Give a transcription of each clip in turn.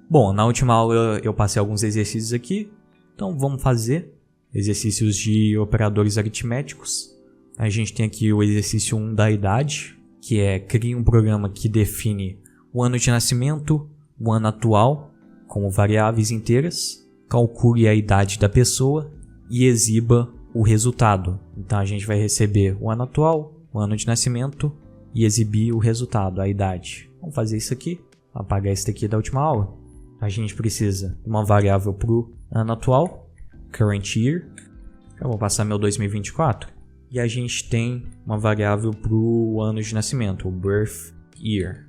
Bom, na última aula eu passei alguns exercícios aqui, então vamos fazer exercícios de operadores aritméticos. A gente tem aqui o exercício 1 da idade, que é crie um programa que define o ano de nascimento, o ano atual, como variáveis inteiras, calcule a idade da pessoa e exiba o resultado. Então a gente vai receber o ano atual, o ano de nascimento e exibir o resultado, a idade. Vamos fazer isso aqui, apagar isso daqui da última aula. A gente precisa de uma variável para o ano atual, current year. Eu vou passar meu 2024. E a gente tem uma variável para o ano de nascimento, o birth year.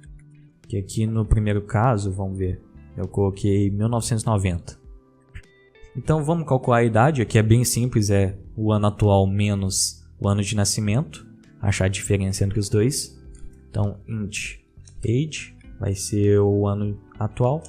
Que aqui no primeiro caso, vamos ver, eu coloquei 1990. Então vamos calcular a idade, aqui é bem simples, é o ano atual menos o ano de nascimento. Achar a diferença entre os dois. Então int age vai ser o ano atual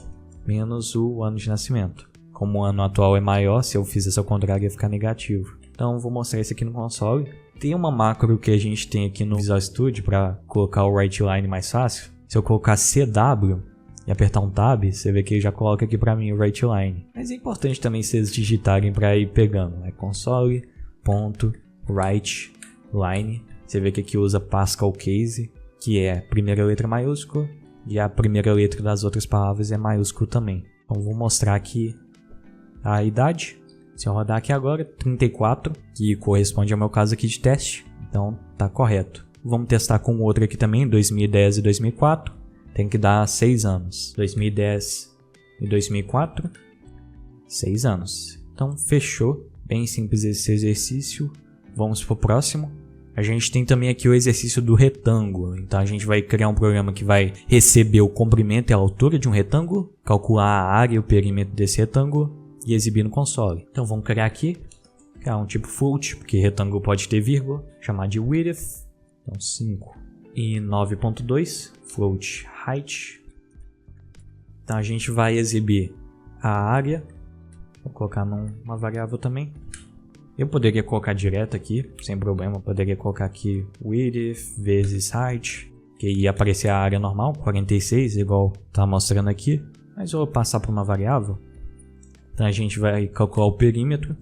menos o ano de nascimento. Como o ano atual é maior, se eu fizesse ao contrário ia ficar negativo. Então vou mostrar isso aqui no console. Tem uma macro que a gente tem aqui no Visual Studio para colocar o WriteLine mais fácil. Se eu colocar CW e apertar um Tab, você vê que ele já coloca aqui para mim o WriteLine. Mas é importante também vocês digitarem para ir pegando. É console.writeLine. Você vê que aqui usa Pascal Case, que é a primeira letra maiúscula. E a primeira letra das outras palavras é maiúsculo também. Então vou mostrar aqui a idade. Se eu rodar aqui agora, 34, que corresponde ao meu caso aqui de teste. Então tá correto. Vamos testar com outro aqui também, 2010 e 2004. Tem que dar 6 anos. 2010 e 2004, 6 anos. Então fechou. Bem simples esse exercício. Vamos pro próximo. A gente tem também aqui o exercício do retângulo. Então a gente vai criar um programa que vai receber o comprimento e a altura de um retângulo, calcular a área e o perímetro desse retângulo e exibir no console. Então vamos criar aqui, criar um tipo float, porque retângulo pode ter vírgula, chamar de width, então 5 e 9.2, float height. Então a gente vai exibir a área, vou colocar numa variável também. Eu poderia colocar direto aqui, sem problema, poderia colocar aqui width vezes height, que ia aparecer a área normal, 46, igual está mostrando aqui, mas eu vou passar para uma variável. Então a gente vai calcular o perímetro,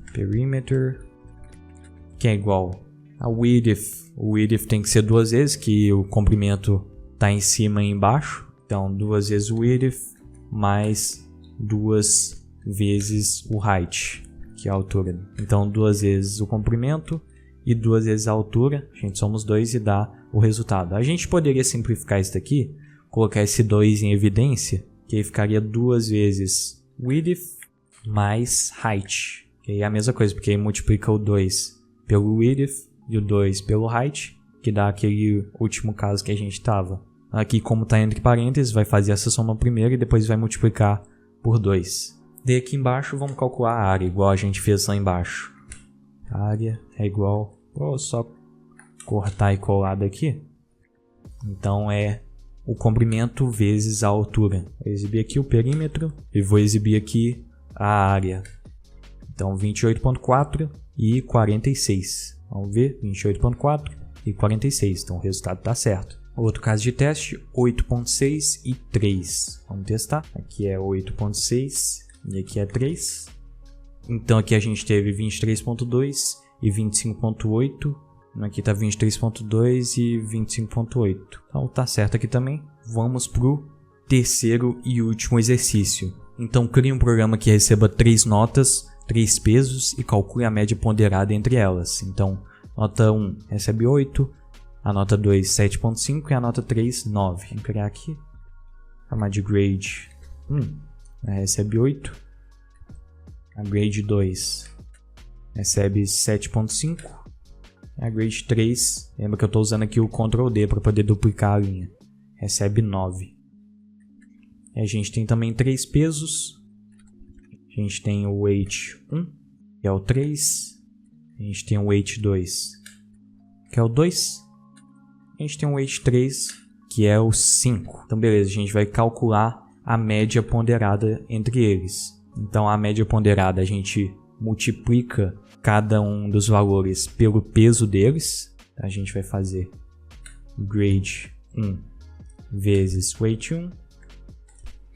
que é igual a width. O width tem que ser 2 vezes, que o comprimento está em cima e embaixo. Então 2 vezes o width mais 2 vezes o height, que é a altura. Então 2 vezes o comprimento e 2 vezes a altura. A gente somos 2 e dá o resultado. A gente poderia simplificar isso daqui, colocar esse 2 em evidência, que aí ficaria 2 vezes width mais height, que aí é a mesma coisa, porque aí multiplica o 2 pelo width e o 2 pelo height, que dá aquele último caso que a gente estava. Aqui, como está entre parênteses, vai fazer essa soma primeiro e depois vai multiplicar por 2. Daí aqui embaixo vamos calcular a área, igual a gente fez lá embaixo. A área é igual, vou só cortar e colar daqui. Então é o comprimento vezes a altura. Vou exibir aqui o perímetro e vou exibir aqui a área. Então 28.4 e 46. Vamos ver, 28.4 e 46. Então o resultado está certo. Outro caso de teste, 8.6 e 3. Vamos testar. Aqui é 8.6 e aqui é 3. Então aqui a gente teve 23.2 e 25.8. Aqui está 23.2 e 25.8. Então tá certo aqui também. Vamos para o terceiro e último exercício. Então crie um programa que receba 3 notas, 3 pesos e calcule a média ponderada entre elas. Então nota 1 recebe 8, a nota 2 7.5 e a nota 3 9. Vamos criar aqui. Chamar de grade 1 recebe 8. A grade 2 recebe 7.5. A grade 3, lembra que eu estou usando aqui o Ctrl D para poder duplicar a linha, recebe 9. E a gente tem também 3 pesos. A gente tem o weight 1, que é o 3. A gente tem o weight 2, que é o 2. A gente tem o weight 3, que é o 5. Então beleza, a gente vai calcular a média ponderada entre eles. Então a média ponderada a gente multiplica cada um dos valores pelo peso deles. A gente vai fazer grade 1 vezes weight 1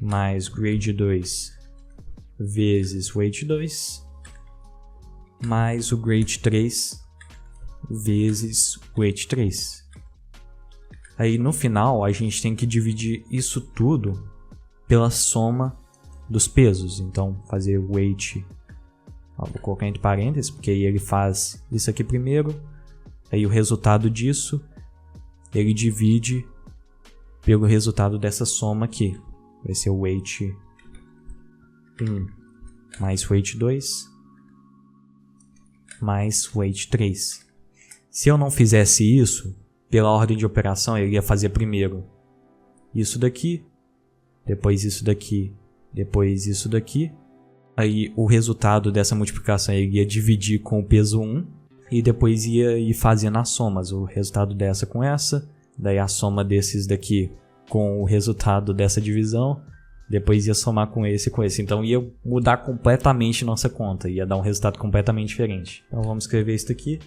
mais grade 2 vezes weight 2 mais o grade 3 vezes weight 3. Aí no final a gente tem que dividir isso tudo pela soma dos pesos. Então fazer weight, vou colocar entre parênteses, porque aí ele faz isso aqui primeiro, aí o resultado disso ele divide pelo resultado dessa soma aqui. Vai ser o weight 1 mais weight 2 mais weight 3. Se eu não fizesse isso, pela ordem de operação, eu ia fazer primeiro isso daqui, depois isso daqui, depois isso daqui. Aí o resultado dessa multiplicação eu ia dividir com o peso 1 e depois ia ir fazendo as somas. O resultado dessa com essa, daí a soma desses daqui com o resultado dessa divisão, depois ia somar com esse e com esse. Então ia mudar completamente nossa conta, ia dar um resultado completamente diferente. Então vamos escrever isso aqui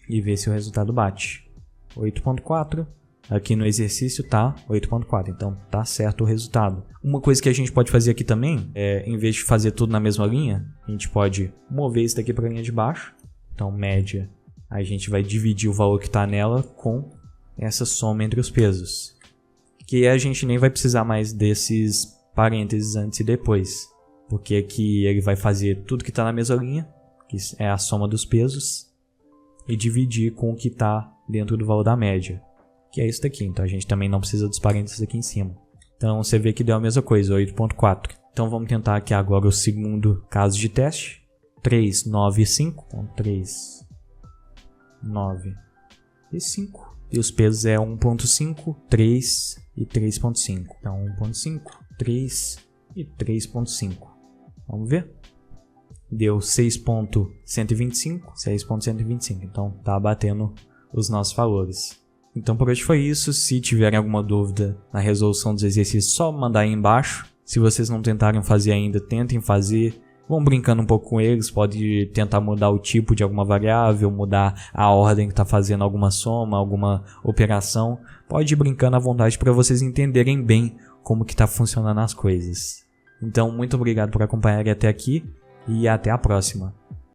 e ver se o resultado bate. 8.4, aqui no exercício tá 8.4, então tá certo o resultado. Uma coisa que a gente pode fazer aqui também, em vez de fazer tudo na mesma linha, a gente pode mover isso daqui para a linha de baixo. Então média, a gente vai dividir o valor que está nela com essa soma entre os pesos. Que a gente nem vai precisar mais desses parênteses antes e depois, porque aqui ele vai fazer tudo que está na mesma linha, que é a soma dos pesos, e dividir com o que está dentro do valor da média, que é isso daqui. Então a gente também não precisa dos parênteses aqui em cima. Então você vê que deu a mesma coisa, 8.4. Então vamos tentar aqui agora o segundo caso de teste. 3, 9 e 5. Então 3, 9 e 5. E os pesos é 1.5, 3 e 3.5. Então 1.5, 3 e 3.5. Vamos ver? Deu 6.125, 6.125. Então tá batendo os nossos valores. Então por hoje foi isso. Se tiverem alguma dúvida na resolução dos exercícios, só mandar aí embaixo. Se vocês não tentaram fazer ainda, tentem fazer. Vão brincando um pouco com eles, pode tentar mudar o tipo de alguma variável, mudar a ordem que está fazendo alguma soma, alguma operação. Pode ir brincando à vontade para vocês entenderem bem como que está funcionando as coisas. Então muito obrigado por acompanharem até aqui e até a próxima.